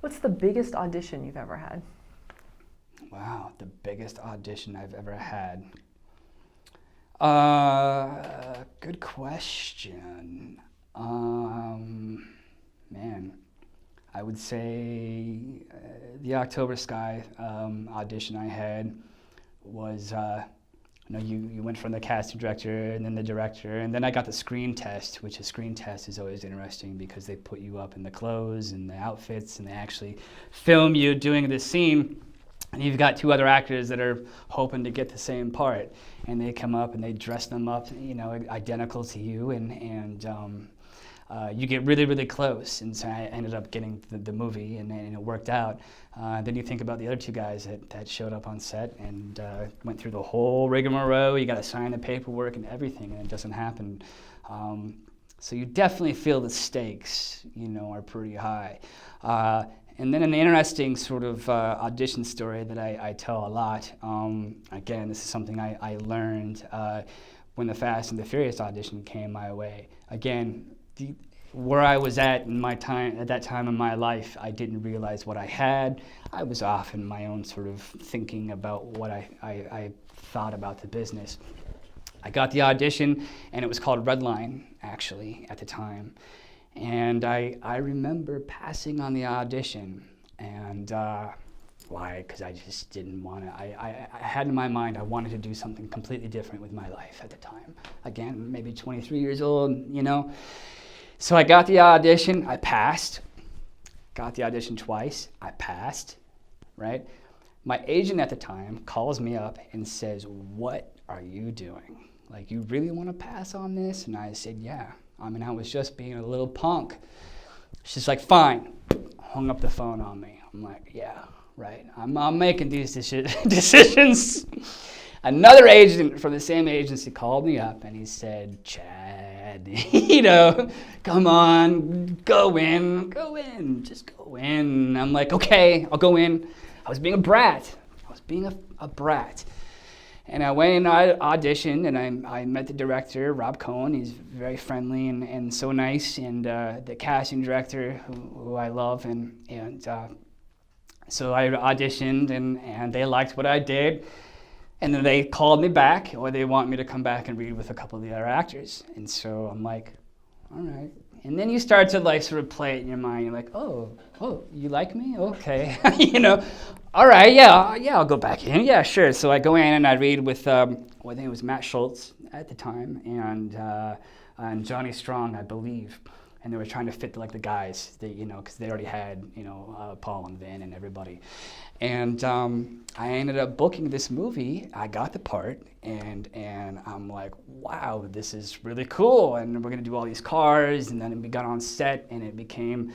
What's the biggest audition you've ever had? Wow, the biggest audition I've ever had. Good question. Man, I would say the October Sky audition I had was, you went from the casting director and then the director, and then I got the screen test, which a screen test is always interesting because they put you up in the clothes and the outfits and they actually film you doing this scene. And you've got two other actors that are hoping to get the same part, and they come up and they dress them up, identical to you, and you get really, really close. And so I ended up getting the movie, and it worked out. Then you think about the other two guys that showed up on set and went through the whole rigmarole. You got to sign the paperwork and everything, and it doesn't happen. So you definitely feel the stakes, are pretty high. And then an interesting sort of audition story that I tell a lot. Again, this is something I learned when the Fast and the Furious audition came my way. Again, where I was at that time in my life, I didn't realize what I had. I was off in my own sort of thinking about what I thought about the business. I got the audition, and it was called Redline, actually, at the time. And I remember passing on the audition, and why? Because I just didn't want to. I had in my mind I wanted to do something completely different with my life at the time. Again, maybe 23 years old, So I got the audition, I passed. Got the audition twice, I passed, right? My agent at the time calls me up and says, "What are you doing? Like, you really want to pass on this?" And I said, "Yeah. I was just being a little punk." She's like, "Fine." Hung up the phone on me. I'm like, "Yeah, right. I'm making these decisions." Another agent from the same agency called me up and he said, "Chad, come on, go in, just go in." I'm like, "Okay, I'll go in." I was being a brat. And I went and I auditioned, and I met the director, Rob Cohen. He's very friendly and so nice, and the casting director, who I love, and so I auditioned, and they liked what I did, and then they called me back, or they want me to come back and read with a couple of the other actors, and so I'm like, all right. And then you start to sort of play it in your mind. You're like, oh, you like me? Okay, all right, yeah, I'll go back in. Yeah, sure. So I go in and I read with, I think it was Matt Schultz at the time, and Johnny Strong, I believe. And they were trying to fit the guys, because they already had, Paul and Vin and everybody. And I ended up booking this movie. I got the part, and I'm like, wow, this is really cool. And we're gonna do all these cars, and then we got on set, and it became,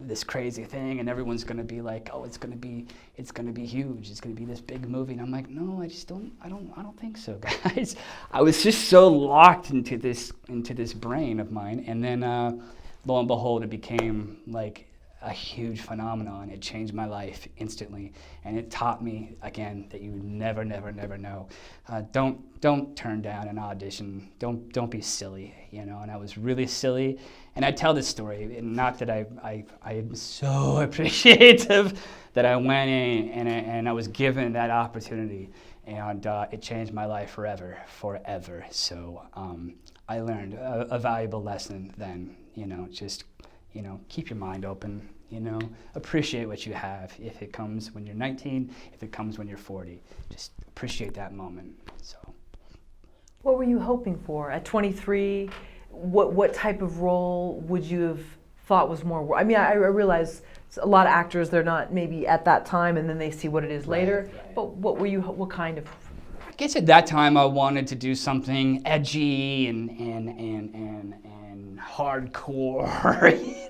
this crazy thing, and everyone's gonna be like, oh, it's gonna be huge. It's gonna be this big movie. And I'm like, no, I don't think so, guys. I was just so locked into this brain of mine, and then lo and behold, it became a huge phenomenon. It changed my life instantly, and it taught me again that you never know. Don't turn down an audition. Don't be silly, And I was really silly, and I tell this story, and not that I am so appreciative that I went in and I was given that opportunity, and it changed my life forever. So I learned a valuable lesson then. Just keep your mind open, appreciate what you have. If it comes when you're 19, if it comes when you're 40, just appreciate that moment. So, what were you hoping for at 23? What type of role would you have thought was more? I mean, I realize a lot of actors, they're not maybe at that time, and then they see what it is later. Right. But what kind of? I guess at that time I wanted to do something edgy and hardcore,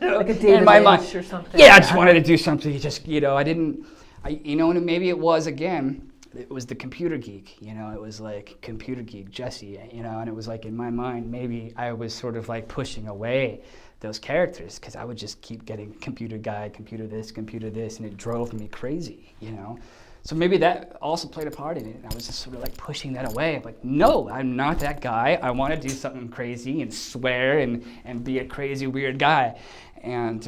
like a David Lynch or something. Yeah, I just wanted to do something. Maybe it was the computer geek. It was like computer geek Jesse. And it was in my mind maybe I was sort of pushing away those characters, because I would just keep getting computer guy, computer this, and it drove me crazy, you know. So maybe that also played a part in it. I was just sort of like pushing that away. I'm like, no, I'm not that guy. I want to do something crazy and swear and be a crazy, weird guy. And,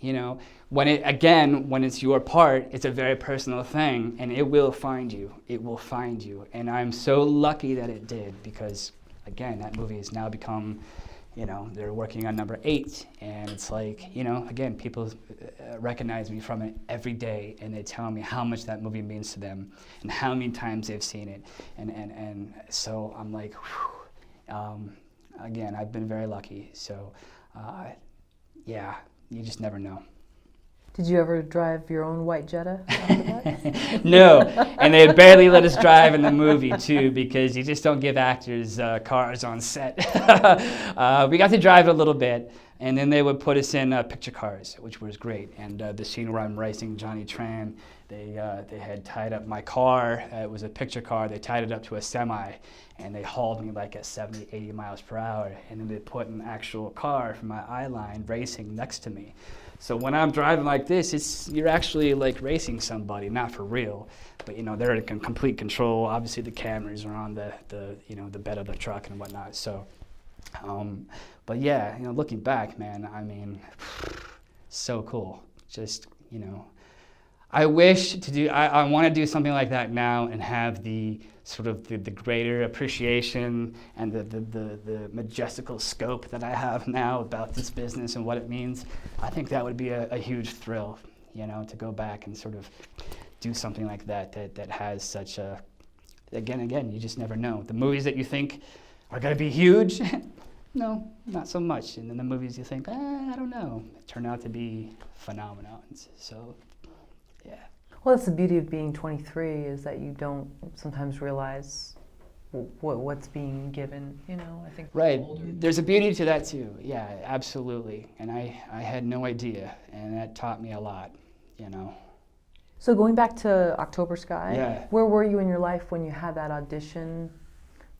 you know, when it's your part, it's a very personal thing, and it will find you. It will find you. And I'm so lucky that it did, because, again, that movie has now become, you know, they're working on number 8, and it's like, you know, again, people recognize me from it every day, and they tell me how much that movie means to them and how many times they've seen it. And so I'm like, whew. Again, I've been very lucky. So, yeah, you just never know. Did you ever drive your own white Jetta after that? No, and they barely let us drive in the movie too, because you just don't give actors cars on set. We got to drive it a little bit, and then they would put us in picture cars, which was great. And the scene where I'm racing Johnny Tran, they had tied up my car. It was a picture car. They tied it up to a semi, and they hauled me like at 70, 80 miles per hour. And then they put an actual car from my eye line racing next to me. So when I'm driving like this, you're actually like racing somebody, not for real, but you know, they're in complete control. Obviously the cameras are on the you know, the bed of the truck and whatnot. So, but yeah, you know, looking back, man, I mean, so cool. Just, you know, I want to do something like that now and have the sort of the greater appreciation and the majestical scope that I have now about this business and what it means. I think that would be a huge thrill, you know, to go back and sort of do something like that has such a, again, you just never know. The movies that you think are going to be huge, no, not so much. And then the movies you think, I don't know, turn out to be phenomenons. So, yeah. Well, that's the beauty of being 23, is that you don't sometimes realize what's being given, you know, I think. Right, there's a beauty to that too, yeah, absolutely. And I had no idea, and that taught me a lot, you know. So going back to October Sky, yeah. Where were you in your life when you had that audition?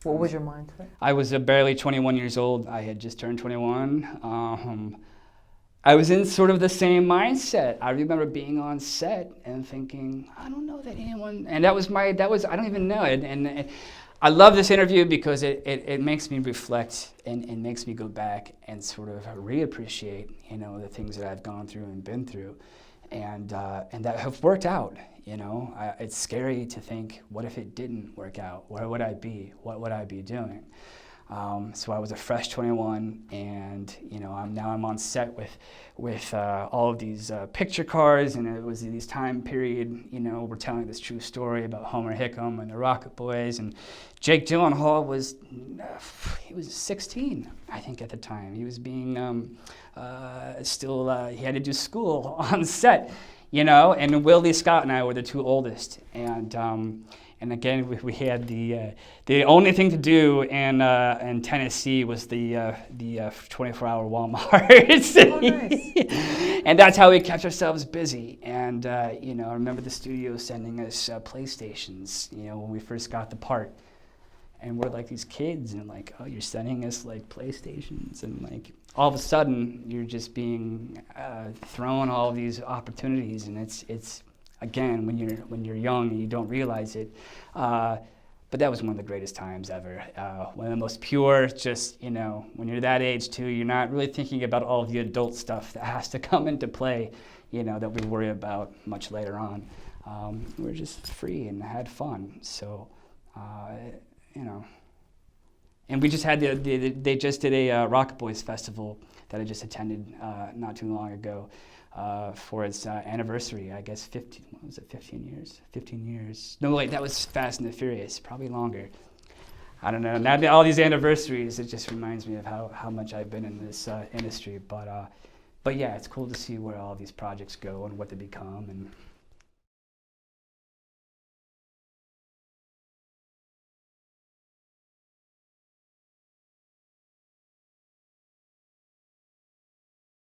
What was your mindset? I was barely 21 years old. I had just turned 21. I was in sort of the same mindset. I remember being on set and thinking, I don't know that anyone, and I don't even know it. And I love this interview because it makes me reflect and makes me go back and sort of reappreciate, you know, the things that I've gone through and been through, and that have worked out. You know, it's scary to think, what if it didn't work out? Where would I be? What would I be doing? So I was a fresh 21, and you know, I'm on set with all of these picture cars, and it was these time period. You know, we're telling this true story about Homer Hickam and the Rocket Boys, and Jake Gyllenhaal was 16, I think, at the time. He was being he had to do school on set, you know, and Willie Scott and I were the two oldest, and again, we had the only thing to do in Tennessee was the 24-hour Walmart. Oh, nice. And that's how we kept ourselves busy. And you know, I remember the studio sending us PlayStations, you know, when we first got the part. And we're like these kids, and like, oh, you're sending us like PlayStations, and like all of a sudden you're just being thrown all of these opportunities, and it's again, when you're young and you don't realize it, but that was one of the greatest times ever. One of the most pure, just, you know, when you're that age too, you're not really thinking about all of the adult stuff that has to come into play, you know, that we worry about much later on. We're just free and had fun, so, you know. And we just had they just did a Rocket Boys festival that I just attended not too long ago. For its anniversary, I guess 15 years? 15 years. No, wait, that was Fast and the Furious, probably longer. I don't know. Now all these anniversaries, it just reminds me of how much I've been in this industry. But yeah, it's cool to see where all these projects go and what they become. And